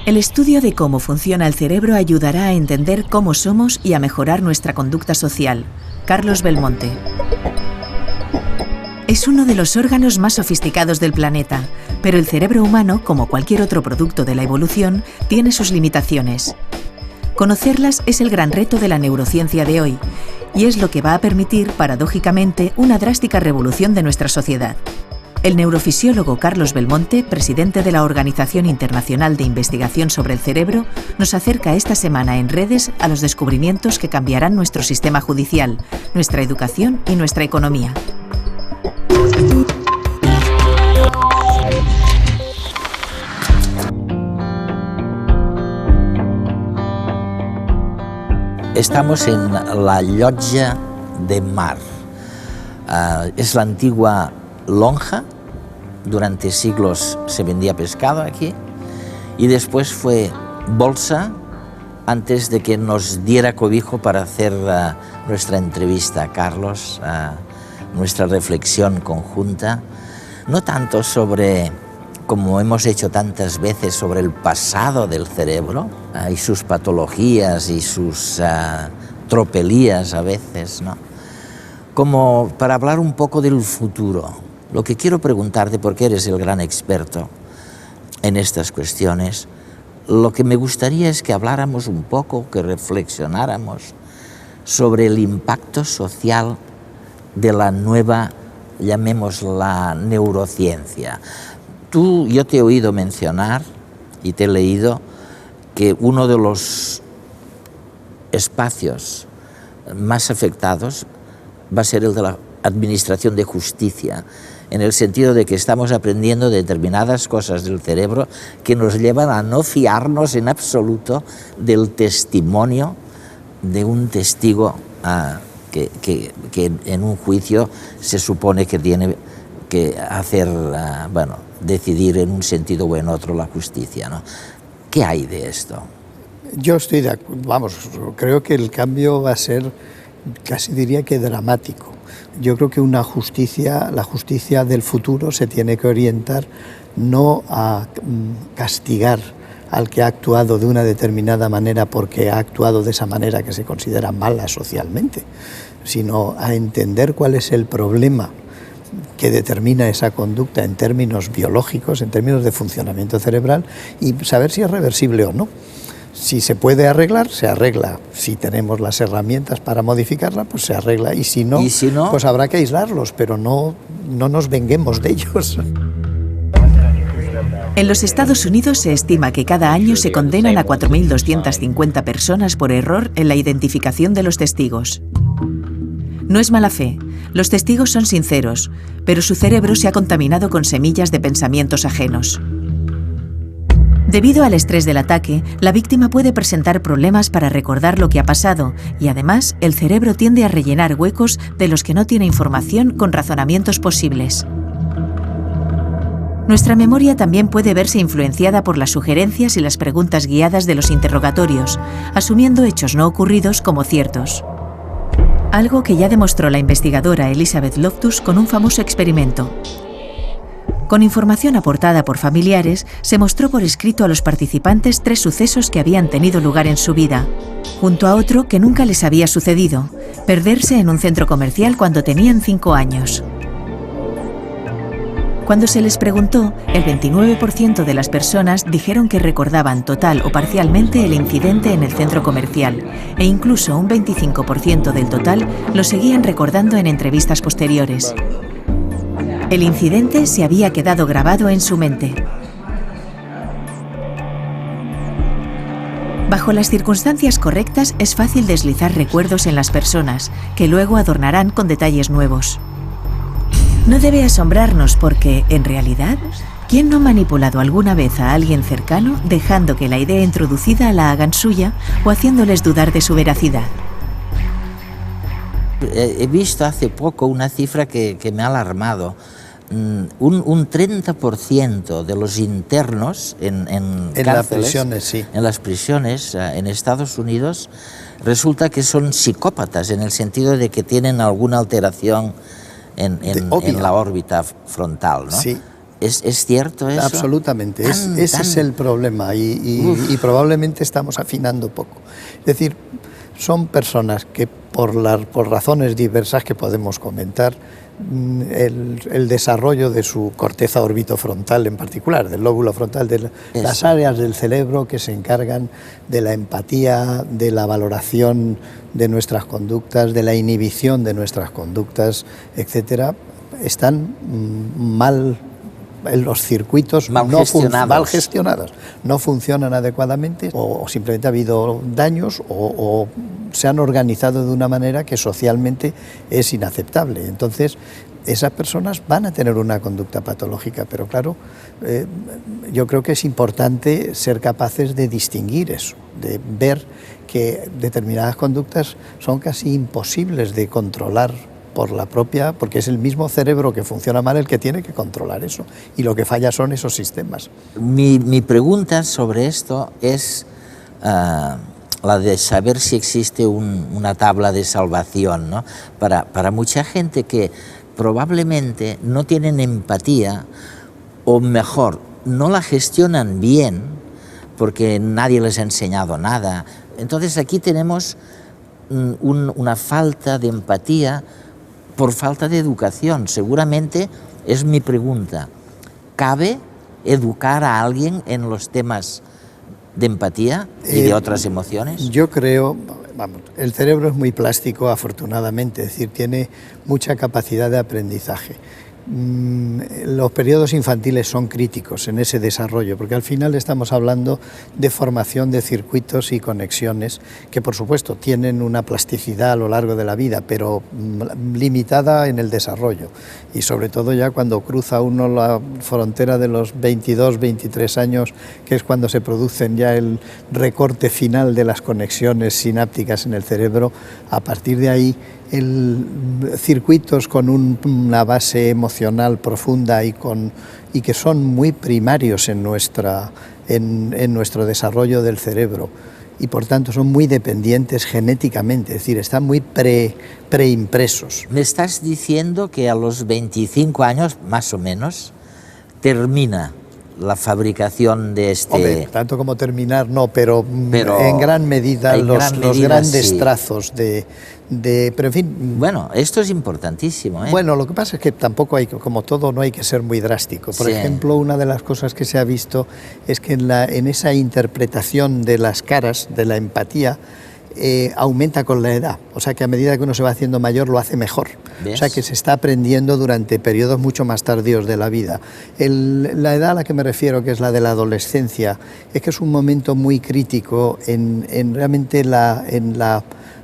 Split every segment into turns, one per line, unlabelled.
El estudio de cómo funciona el cerebro ayudará a entender cómo somos y a mejorar nuestra conducta social. Carlos Belmonte. Es uno de los órganos más sofisticados del planeta, pero el cerebro humano, como cualquier otro producto de la evolución, tiene sus limitaciones. Conocerlas es el gran reto de la neurociencia de hoy, y es lo que va a permitir, paradójicamente, una drástica revolución de nuestra sociedad. El neurofisiólogo Carlos Belmonte, presidente de la Organización Internacional de Investigación sobre el Cerebro, nos acerca esta semana en redes a los descubrimientos que cambiarán nuestro sistema judicial, nuestra educación y nuestra economía.
Estamos en la Llotja de Mar. Es la antigua lonja. Durante siglos se vendía pescado aquí y después fue bolsa antes de que nos diera cobijo para hacer nuestra entrevista, Carlos, nuestra reflexión conjunta, no tanto sobre, como hemos hecho tantas veces, sobre el pasado del cerebro y sus patologías y sus tropelías a veces, ¿no? Como para hablar un poco del futuro. Lo que quiero preguntarte, porque eres el gran experto en estas cuestiones, lo que me gustaría es que habláramos un poco, que reflexionáramos sobre el impacto social de la nueva, llamémosla, neurociencia. Yo te he oído mencionar y te he leído que uno de los espacios más afectados va a ser el de la administración de justicia, en el sentido de que estamos aprendiendo determinadas cosas del cerebro que nos llevan a no fiarnos en absoluto del testimonio de un testigo que en un juicio se supone que tiene que hacer, decidir en un sentido o en otro la justicia, ¿no? ¿Qué hay de esto?
Yo estoy de acuerdo, creo que el cambio va a ser, casi diría que dramático. Yo creo que la justicia del futuro se tiene que orientar no a castigar al que ha actuado de una determinada manera porque ha actuado de esa manera que se considera mala socialmente, sino a entender cuál es el problema que determina esa conducta en términos biológicos, en términos de funcionamiento cerebral, y saber si es reversible o no. Si se puede arreglar, se arregla. Si tenemos las herramientas para modificarla, pues se arregla. Y si no, pues habrá que aislarlos, pero no nos venguemos de ellos.
En los Estados Unidos se estima que cada año se condenan a 4.250 personas por error en la identificación de los testigos. No es mala fe, los testigos son sinceros, pero su cerebro se ha contaminado con semillas de pensamientos ajenos. Debido al estrés del ataque, la víctima puede presentar problemas para recordar lo que ha pasado y además el cerebro tiende a rellenar huecos de los que no tiene información con razonamientos posibles. Nuestra memoria también puede verse influenciada por las sugerencias y las preguntas guiadas de los interrogatorios, asumiendo hechos no ocurridos como ciertos. Algo que ya demostró la investigadora Elizabeth Loftus con un famoso experimento. Con información aportada por familiares, se mostró por escrito a los participantes 3 sucesos que habían tenido lugar en su vida, junto a otro que nunca les había sucedido: perderse en un centro comercial cuando tenían 5 años. Cuando se les preguntó, el 29% de las personas dijeron que recordaban total o parcialmente el incidente en el centro comercial, e incluso un 25% del total lo seguían recordando en entrevistas posteriores. El incidente se había quedado grabado en su mente. Bajo las circunstancias correctas es fácil deslizar recuerdos en las personas, que luego adornarán con detalles nuevos. No debe asombrarnos porque, en realidad, ¿quién no ha manipulado alguna vez a alguien cercano dejando que la idea introducida la hagan suya o haciéndoles dudar de su veracidad?
He visto hace poco una cifra que me ha alarmado. Un 30% de los internos en cárceles,
las prisiones, sí.
En las prisiones en Estados Unidos resulta que son psicópatas, en el sentido de que tienen alguna alteración en la órbita frontal, ¿no?
Sí.
¿Es cierto eso?
Absolutamente, ese es el problema y probablemente estamos afinando poco. Es decir, son personas que por razones diversas que podemos comentar, el desarrollo de su corteza orbitofrontal en particular, del lóbulo frontal, de las áreas del cerebro que se encargan de la empatía, de la valoración de nuestras conductas, de la inhibición de nuestras conductas, etcétera, están mal. Los circuitos mal gestionados, no funcionan adecuadamente o simplemente ha habido daños o se han organizado de una manera que socialmente es inaceptable. Entonces, esas personas van a tener una conducta patológica, pero claro, yo creo que es importante ser capaces de distinguir eso, de ver que determinadas conductas son casi imposibles de controlar porque es el mismo cerebro que funciona mal el que tiene que controlar eso, y lo que falla son esos sistemas.
Mi pregunta sobre esto es la de saber si existe una tabla de salvación, ¿no? Para mucha gente que probablemente no tienen empatía, o mejor, no la gestionan bien porque nadie les ha enseñado nada. Entonces aquí tenemos una falta de empatía por falta de educación. Seguramente es mi pregunta. ¿Cabe educar a alguien en los temas de empatía y de otras emociones?
Yo creo, el cerebro es muy plástico, afortunadamente, es decir, tiene mucha capacidad de aprendizaje. Los periodos infantiles son críticos en ese desarrollo, porque al final estamos hablando de formación de circuitos y conexiones que, por supuesto, tienen una plasticidad a lo largo de la vida, pero limitada en el desarrollo. Y sobre todo ya cuando cruza uno la frontera de los 22, 23 años, que es cuando se producen ya el recorte final de las conexiones sinápticas en el cerebro, a partir de ahí circuitos con una base emocional profunda y que son muy primarios en nuestro desarrollo del cerebro y por tanto son muy dependientes genéticamente, es decir, están muy preimpresos.
¿Me estás diciendo que a los 25 años, más o menos, termina la fabricación de este...?
Hombre, tanto como terminar no, pero en gran medida los grandes sí. Trazos pero en fin...
Bueno, esto es importantísimo, ¿eh?
Bueno, lo que pasa es que tampoco hay, como todo, no hay que ser muy drástico. Por ejemplo, una de las cosas que se ha visto es que en esa interpretación de las caras, de la empatía, aumenta con la edad, o sea que a medida que uno se va haciendo mayor lo hace mejor. ¿Ves? O sea que se está aprendiendo durante periodos mucho más tardíos de la vida. La edad a la que me refiero, que es la de la adolescencia, es que es un momento muy crítico en realmente en la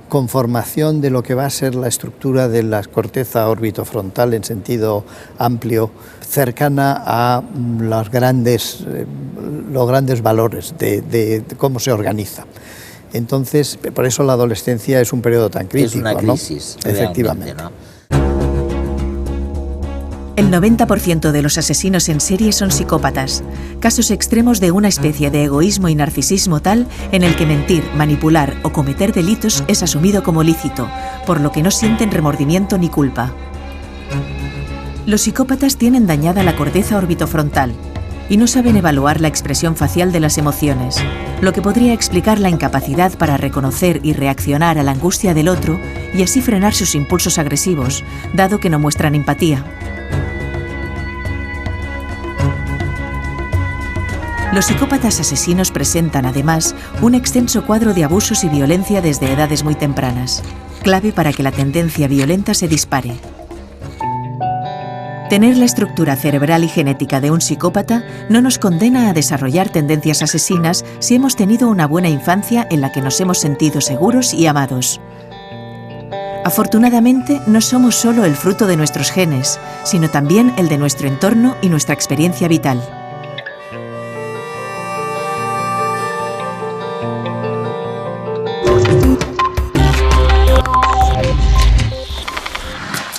conformación de lo que va a ser la estructura de la corteza orbitofrontal en sentido amplio, cercana a los grandes valores de cómo se organiza. Entonces, por eso la adolescencia es un periodo tan crítico.
Es una crisis,
¿no? Efectivamente.
¿No?
El 90% de los asesinos en serie son psicópatas, casos extremos de una especie de egoísmo y narcisismo tal en el que mentir, manipular o cometer delitos es asumido como lícito, por lo que no sienten remordimiento ni culpa. Los psicópatas tienen dañada la corteza orbitofrontal y no saben evaluar la expresión facial de las emociones, lo que podría explicar la incapacidad para reconocer y reaccionar a la angustia del otro y así frenar sus impulsos agresivos, dado que no muestran empatía. Los psicópatas asesinos presentan, además, un extenso cuadro de abusos y violencia desde edades muy tempranas, clave para que la tendencia violenta se dispare. Tener la estructura cerebral y genética de un psicópata no nos condena a desarrollar tendencias asesinas si hemos tenido una buena infancia en la que nos hemos sentido seguros y amados. Afortunadamente, no somos solo el fruto de nuestros genes, sino también el de nuestro entorno y nuestra experiencia vital.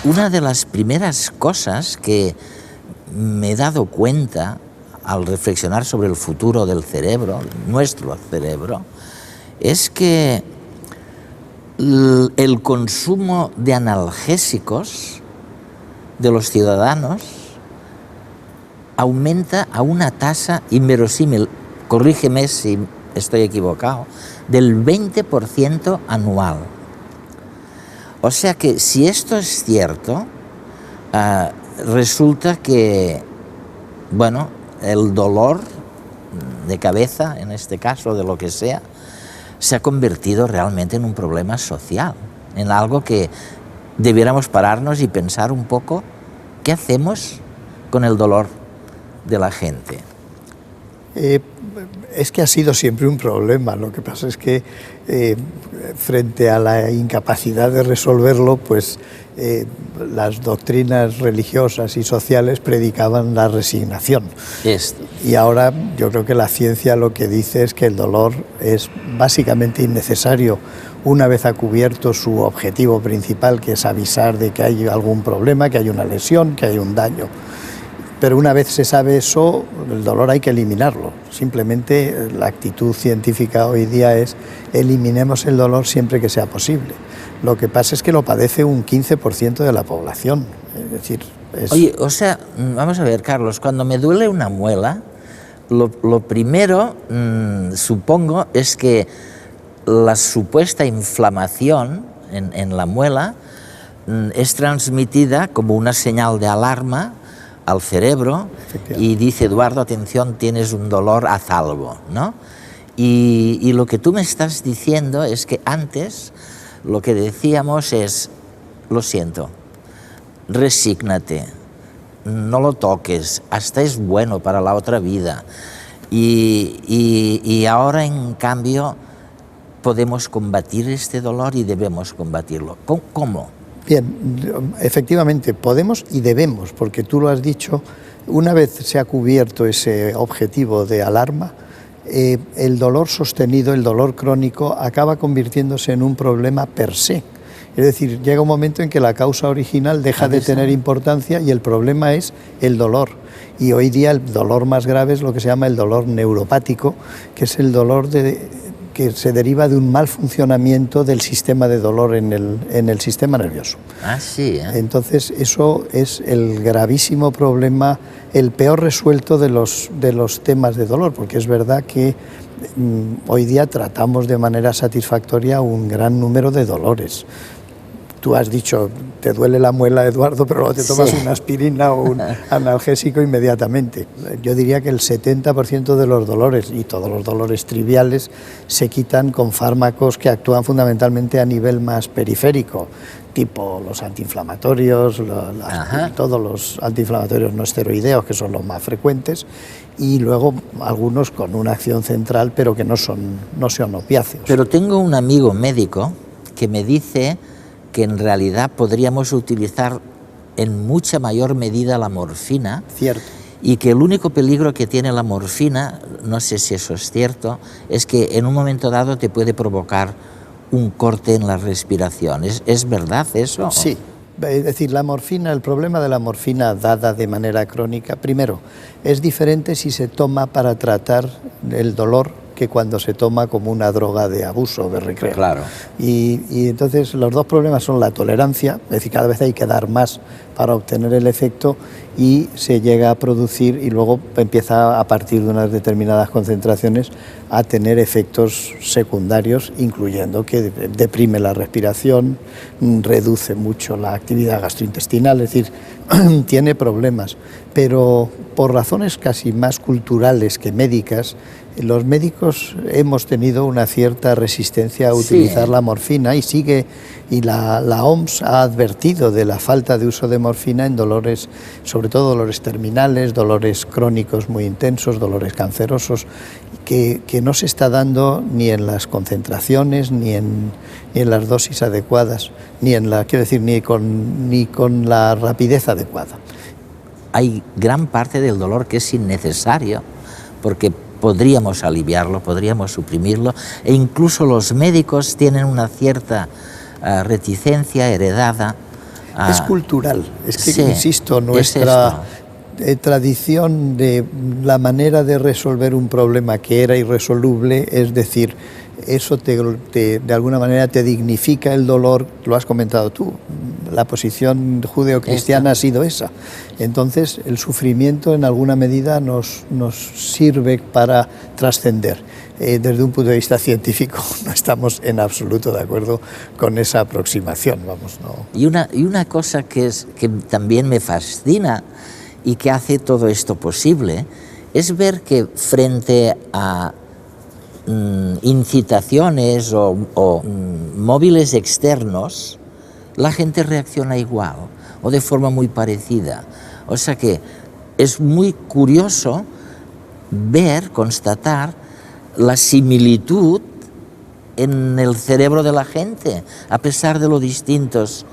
Una de las primeras cosas que me he dado cuenta al reflexionar sobre el futuro del cerebro, nuestro cerebro, es que el consumo de analgésicos de los ciudadanos aumenta a una tasa inverosímil, corrígeme si estoy equivocado, del 20% anual. O sea que si esto es cierto, resulta que, bueno, el dolor de cabeza, en este caso, de lo que sea, se ha convertido realmente en un problema social, en algo que debiéramos pararnos y pensar un poco qué hacemos con el dolor de la gente.
Es que ha sido siempre un problema. Lo que pasa es que frente a la incapacidad de resolverlo, pues las doctrinas religiosas y sociales predicaban la resignación. Y ahora yo creo que la ciencia lo que dice es que el dolor es básicamente innecesario una vez ha cubierto su objetivo principal, que es avisar de que hay algún problema, que hay una lesión, que hay un daño. Pero una vez se sabe eso, el dolor hay que eliminarlo. Simplemente la actitud científica hoy día es eliminemos el dolor siempre que sea posible. Lo que pasa es que lo padece un 15% de la población. Es decir,
Oye, o sea, vamos a ver, Carlos, cuando me duele una muela, lo primero, supongo, es que la supuesta inflamación en la muela es transmitida como una señal de alarma al cerebro y dice, Eduardo, atención, tienes un dolor, haz algo, ¿no? Y lo que tú me estás diciendo es que antes lo que decíamos es, lo siento, resígnate, no lo toques, hasta es bueno para la otra vida. Y ahora, en cambio, podemos combatir este dolor y debemos combatirlo. ¿Cómo?
Bien, efectivamente, podemos y debemos, porque tú lo has dicho, una vez se ha cubierto ese objetivo de alarma, el dolor sostenido, el dolor crónico, acaba convirtiéndose en un problema per se. Es decir, llega un momento en que la causa original deja de tener importancia y el problema es el dolor. Y hoy día el dolor más grave es lo que se llama el dolor neuropático, que es el dolor que se deriva de un mal funcionamiento del sistema de dolor en el sistema nervioso.
Ah, sí, ¿eh?
Entonces, eso es el gravísimo problema, el peor resuelto de los temas de dolor, porque es verdad que hoy día tratamos de manera satisfactoria un gran número de dolores. Tú has dicho, te duele la muela, Eduardo, pero luego te tomas una aspirina o un analgésico inmediatamente. Yo diría que el 70% de los dolores, y todos los dolores triviales, se quitan con fármacos que actúan fundamentalmente a nivel más periférico, tipo los antiinflamatorios, todos los antiinflamatorios no esteroideos, que son los más frecuentes, y luego algunos con una acción central, pero que no son opiáceos.
Pero tengo un amigo médico que me dice que en realidad podríamos utilizar en mucha mayor medida la morfina.
Cierto.
Y que el único peligro que tiene la morfina, no sé si eso es cierto, es que en un momento dado te puede provocar un corte en la respiración. ¿Es verdad eso?
Sí. Es decir, la morfina, el problema de la morfina dada de manera crónica, primero, es diferente si se toma para tratar el dolor que cuando se toma como una droga de abuso, de recreo.
Claro.
Y entonces los dos problemas son la tolerancia, es decir, cada vez hay que dar más para obtener el efecto y se llega a producir y luego empieza a partir de unas determinadas concentraciones a tener efectos secundarios, incluyendo que deprime la respiración, reduce mucho la actividad gastrointestinal, es decir, tiene problemas. Pero por razones casi más culturales que médicas, los médicos hemos tenido una cierta resistencia a utilizar la morfina y la OMS ha advertido de la falta de uso de morfina en dolores, sobre todo dolores terminales, dolores crónicos muy intensos, dolores cancerosos, que no se está dando ni en las concentraciones ni en las dosis adecuadas, ni con la rapidez adecuada.
Hay gran parte del dolor que es innecesario, porque podríamos aliviarlo, podríamos suprimirlo, e incluso los médicos tienen una cierta reticencia heredada.
Es cultural, es que, insisto, nuestra tradición de la manera de resolver un problema que era irresoluble, es decir, eso de alguna manera te dignifica el dolor, lo has comentado tú, la posición judeocristiana ha sido esa. Entonces, el sufrimiento en alguna medida nos sirve para trascender. Desde un punto de vista científico no estamos en absoluto de acuerdo con esa aproximación. Vamos, no.
Y una cosa que también me fascina y que hace todo esto posible es ver que frente a incitaciones o móviles externos, la gente reacciona igual o de forma muy parecida. O sea que es muy curioso constatar la similitud en el cerebro de la gente, a pesar de lo distintos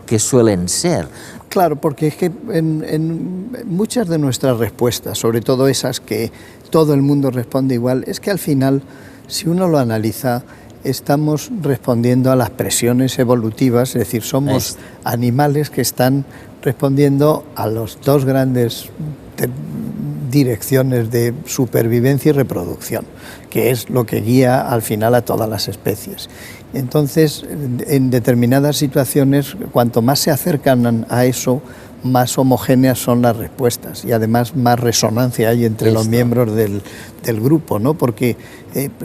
que suelen ser.
Claro, porque es que en muchas de nuestras respuestas, sobre todo esas que todo el mundo responde igual, es que al final, si uno lo analiza, estamos respondiendo a las presiones evolutivas, es decir, somos animales que están respondiendo a las dos grandes direcciones de supervivencia y reproducción, que es lo que guía al final a todas las especies. Entonces, en determinadas situaciones, cuanto más se acercan a eso, más homogéneas son las respuestas y además más resonancia hay entre los miembros del grupo, ¿no? Porque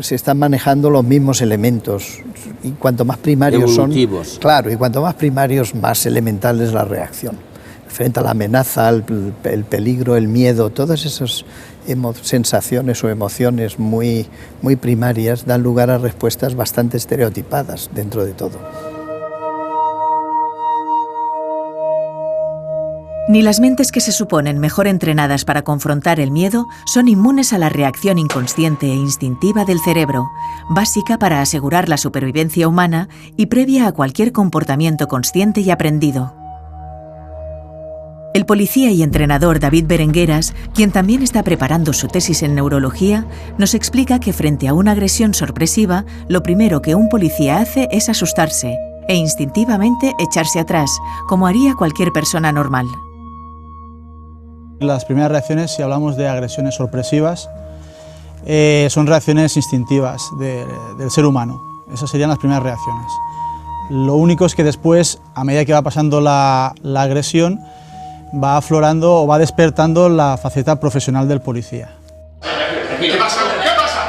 se están manejando los mismos elementos y cuanto más primarios
evolutivos
son, claro, y cuanto más primarios, más elemental es la reacción. Frente a la amenaza, el peligro, el miedo, todas esas sensaciones o emociones muy primarias dan lugar a respuestas bastante estereotipadas dentro de todo.
Ni las mentes que se suponen mejor entrenadas para confrontar el miedo son inmunes a la reacción inconsciente e instintiva del cerebro, básica para asegurar la supervivencia humana y previa a cualquier comportamiento consciente y aprendido. El policía y entrenador David Berengueras, quien también está preparando su tesis en neurología, nos explica que frente a una agresión sorpresiva, lo primero que un policía hace es asustarse e instintivamente echarse atrás, como haría cualquier persona normal.
Las primeras reacciones, si hablamos de agresiones sorpresivas, son reacciones instintivas del ser humano. Esas serían las primeras reacciones. Lo único es que después, a medida que va pasando la agresión, va aflorando o va despertando la faceta profesional del policía.
¿Qué pasa? ¿Qué pasa?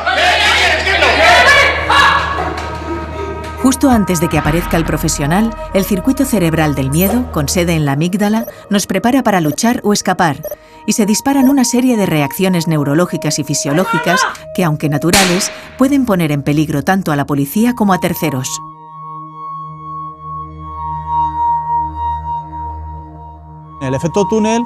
Justo antes de que aparezca el profesional, el circuito cerebral del miedo, con sede en la amígdala, nos prepara para luchar o escapar, y se disparan una serie de reacciones neurológicas y fisiológicas que, aunque naturales, pueden poner en peligro tanto a la policía como a terceros.
El efecto túnel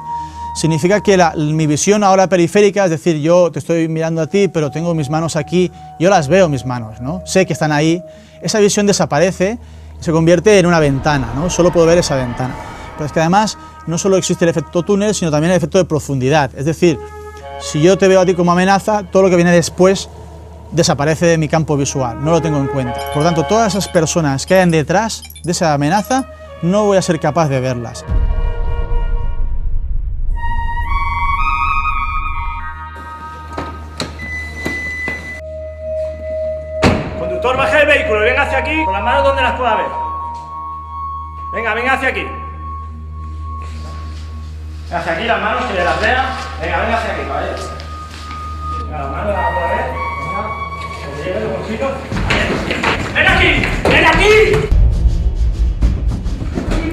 significa que mi visión ahora periférica, es decir, yo te estoy mirando a ti, pero tengo mis manos aquí, yo las veo mis manos, ¿no? Sé que están ahí, esa visión desaparece y se convierte en una ventana, ¿no? Solo puedo ver esa ventana. Pero es que además no solo existe el efecto túnel, sino también el efecto de profundidad, es decir, si yo te veo a ti como amenaza, todo lo que viene después desaparece de mi campo visual, no lo tengo en cuenta. Por lo tanto, todas esas personas que hayan detrás de esa amenaza, no voy a ser capaz de verlas.
Conductor, baje el vehículo y venga hacia aquí con las manos donde las pueda ver. Venga, venga hacia aquí. Hacia aquí las manos, que las vea. Venga, venga hacia aquí, caballero. Venga, las manos las pueda ver. Venga, que te lleve los bolsillos. ¡Ven aquí! ¡Ven aquí!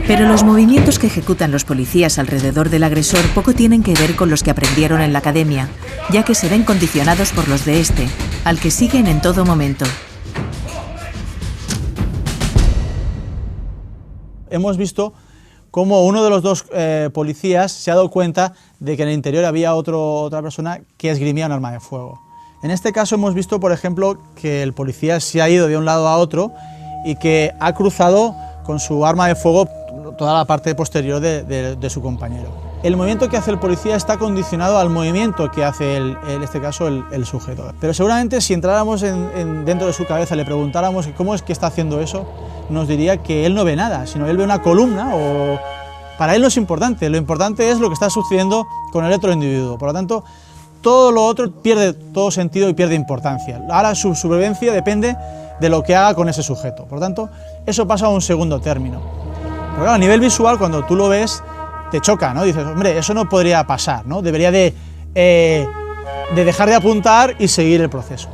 Pero los movimientos que ejecutan los policías alrededor del agresor poco tienen que ver con los que aprendieron en la academia, ya que se ven condicionados por los de este, al que siguen en todo momento.
Hemos visto cómo uno de los dos policías se ha dado cuenta de que en el interior había otra persona que esgrimía un arma de fuego. En este caso hemos visto, por ejemplo, que el policía se ha ido de un lado a otro y que ha cruzado con su arma de fuego toda la parte posterior de su compañero. El movimiento que hace el policía está condicionado al movimiento que hace, en este caso, el sujeto. Pero seguramente si entráramos dentro de su cabeza y le preguntáramos cómo es que está haciendo eso, nos diría que él no ve nada, sino él ve una columna o... Para él no es importante, lo importante es lo que está sucediendo con el otro individuo. Por lo tanto, todo lo otro pierde todo sentido y pierde importancia. Ahora su supervivencia depende de lo que haga con ese sujeto. Por lo tanto, eso pasa a un segundo término. Pero claro, a nivel visual, cuando tú lo ves, te choca, ¿no? Dices, hombre, eso no podría pasar, ¿no? Debería de dejar de apuntar y seguir el proceso.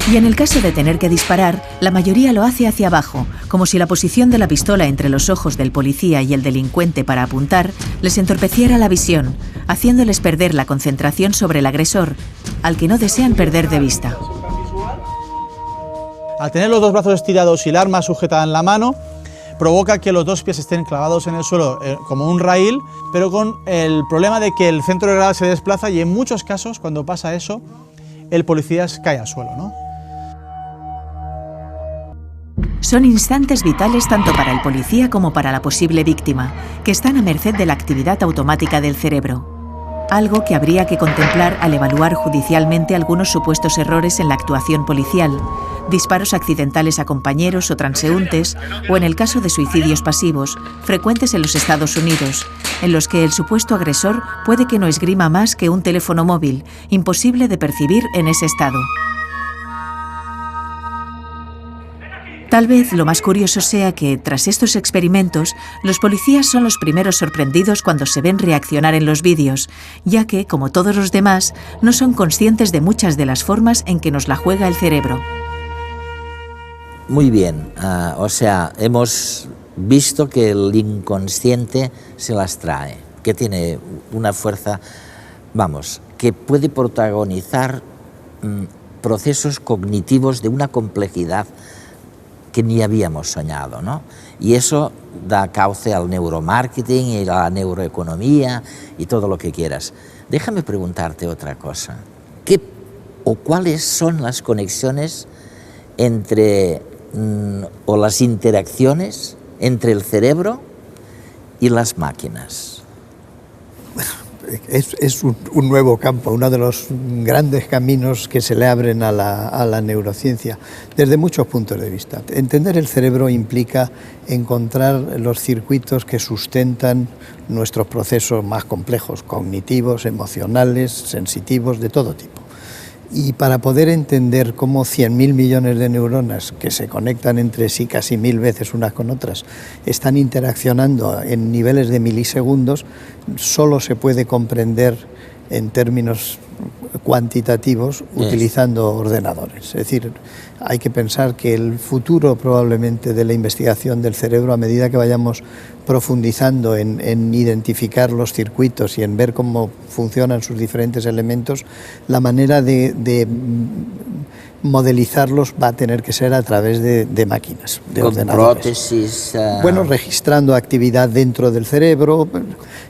Y en el caso de tener que disparar, la mayoría lo hace hacia abajo, como si la posición de la pistola entre los ojos del policía y el delincuente para apuntar les entorpeciera la visión, haciéndoles perder la concentración sobre el agresor, al que no desean perder de vista.
Al tener los dos brazos estirados y el arma sujetada en la mano, provoca que los dos pies estén clavados en el suelo como un raíl, pero con el problema de que el centro de gravedad se desplaza y en muchos casos, cuando pasa eso, el policía cae al suelo, ¿no?
Son instantes vitales tanto para el policía como para la posible víctima, que están a merced de la actividad automática del cerebro. Algo que habría que contemplar al evaluar judicialmente algunos supuestos errores en la actuación policial, disparos accidentales a compañeros o transeúntes, o en el caso de suicidios pasivos, frecuentes en los Estados Unidos, en los que el supuesto agresor puede que no esgrima más que un teléfono móvil, imposible de percibir en ese estado. Tal vez lo más curioso sea que, tras estos experimentos, los policías son los primeros sorprendidos cuando se ven reaccionar en los vídeos, ya que, como todos los demás, no son conscientes de muchas de las formas en que nos la juega el cerebro.
Muy bien, o sea, hemos visto que el inconsciente se las trae, que tiene una fuerza, vamos, que puede protagonizar procesos cognitivos de una complejidad que ni habíamos soñado, ¿no? Y eso da cauce al neuromarketing y a la neuroeconomía y todo lo que quieras. Déjame preguntarte otra cosa. ¿Qué o cuáles son las conexiones entre o las interacciones entre el cerebro y las máquinas?
Es un nuevo campo, uno de los grandes caminos que se le abren a la neurociencia, desde muchos puntos de vista. Entender el cerebro implica encontrar los circuitos que sustentan nuestros procesos más complejos, cognitivos, emocionales, sensitivos, de todo tipo. Y para poder entender cómo 100.000 millones de neuronas que se conectan entre sí casi 1000 veces unas con otras están interaccionando en niveles de milisegundos, solo se puede comprender en términos cuantitativos utilizando ordenadores. Es decir, hay que pensar que el futuro probablemente de la investigación del cerebro, a medida que vayamos profundizando en identificar los circuitos y en ver cómo funcionan sus diferentes elementos, la manera de modelizarlos va a tener que ser a través de máquinas, de
con
ordenadores.
Prótesis.
Bueno, registrando actividad dentro del cerebro,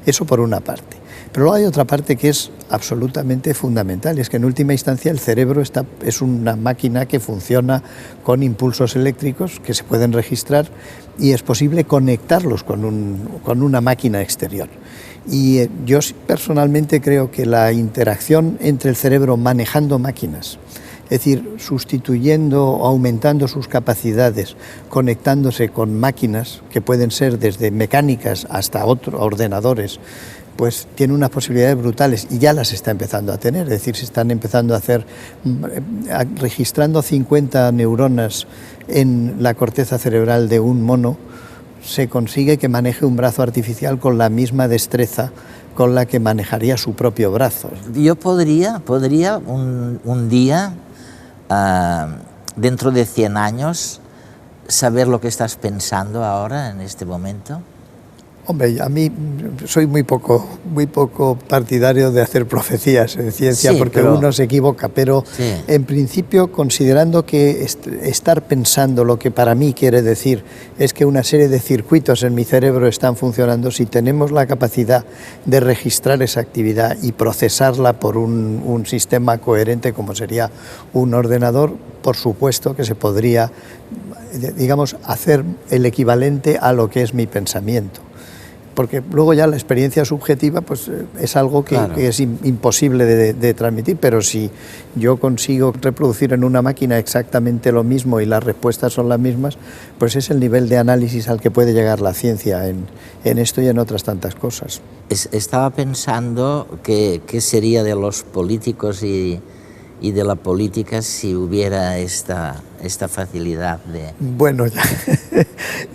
eso por una parte. Pero luego hay otra parte que es absolutamente fundamental, es que en última instancia el cerebro es una máquina que funciona con impulsos eléctricos que se pueden registrar y es posible conectarlos con una máquina exterior. Y yo personalmente creo que la interacción entre el cerebro manejando máquinas, es decir, sustituyendo o aumentando sus capacidades, conectándose con máquinas que pueden ser desde mecánicas hasta ordenadores, pues tiene unas posibilidades brutales y ya las está empezando a tener. Es decir, se están empezando a hacer, registrando 50 neuronas en la corteza cerebral de un mono, se consigue que maneje un brazo artificial con la misma destreza con la que manejaría su propio brazo.
Yo podría un día, dentro de 100 años, saber lo que estás pensando ahora, en este momento.
Hombre, a mí soy muy poco partidario de hacer profecías en ciencia, sí, porque uno se equivoca, pero sí, en principio, considerando que estar pensando lo que para mí quiere decir es que una serie de circuitos en mi cerebro están funcionando, si tenemos la capacidad de registrar esa actividad y procesarla por un sistema coherente como sería un ordenador, por supuesto que se podría, digamos, hacer el equivalente a lo que es mi pensamiento. Porque luego ya la experiencia subjetiva pues es algo que es imposible de transmitir, pero si yo consigo reproducir en una máquina exactamente lo mismo y las respuestas son las mismas, pues es el nivel de análisis al que puede llegar la ciencia en esto y en otras tantas cosas.
Estaba pensando qué sería de los políticos y y de la política si hubiera esta facilidad de...
Bueno,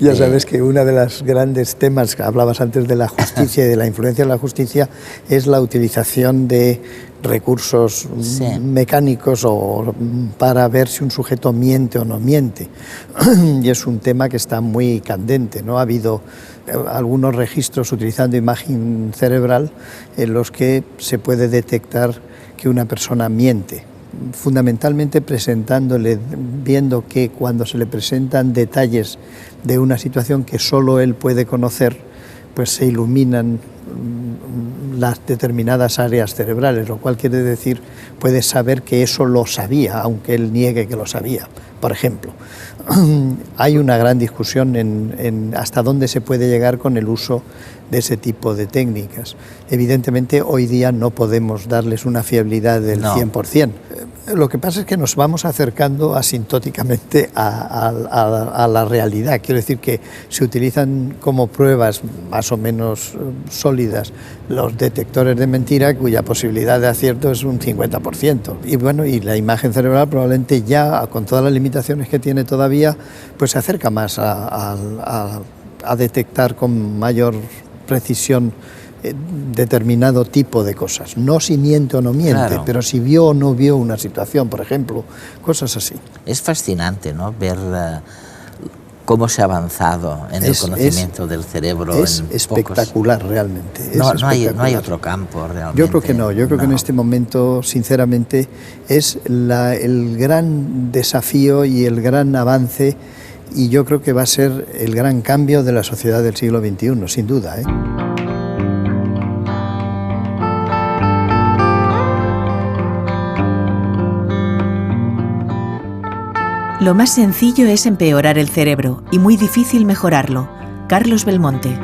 ya sabes que uno de los grandes temas que hablabas antes de la justicia y de la influencia de la justicia es la utilización de recursos mecánicos o para ver si un sujeto miente o no miente. Y es un tema que está muy candente, ¿no? Ha habido algunos registros utilizando imagen cerebral en los que se puede detectar que una persona miente, fundamentalmente viendo que cuando se le presentan detalles de una situación que solo él puede conocer, pues se iluminan las determinadas áreas cerebrales, lo cual quiere decir, puede saber que eso lo sabía, aunque él niegue que lo sabía. Por ejemplo, hay una gran discusión en hasta dónde se puede llegar con el uso de ese tipo de técnicas. Evidentemente, hoy día no podemos darles una fiabilidad del 100%. Lo que pasa es que nos vamos acercando asintóticamente a la realidad. Quiero decir que se utilizan como pruebas más o menos sólidas los detectores de mentira, cuya posibilidad de acierto es un 50%. Y bueno, y la imagen cerebral probablemente ya, con todas las limitaciones que tiene todavía, pues se acerca más a detectar con mayor precisión determinado tipo de cosas. No si miente o no miente, pero si vio o no vio una situación, por ejemplo, cosas así.
Es fascinante, ¿no?, ver cómo se ha avanzado en el conocimiento del cerebro.
Es espectacular, realmente.
No hay otro campo realmente.
Yo creo que no. Yo creo que en este momento, sinceramente, es el gran desafío y el gran avance, y yo creo que va a ser el gran cambio de la sociedad del siglo XXI, sin duda, ¿eh?
Lo más sencillo es empeorar el cerebro y muy difícil mejorarlo. Carlos Belmonte.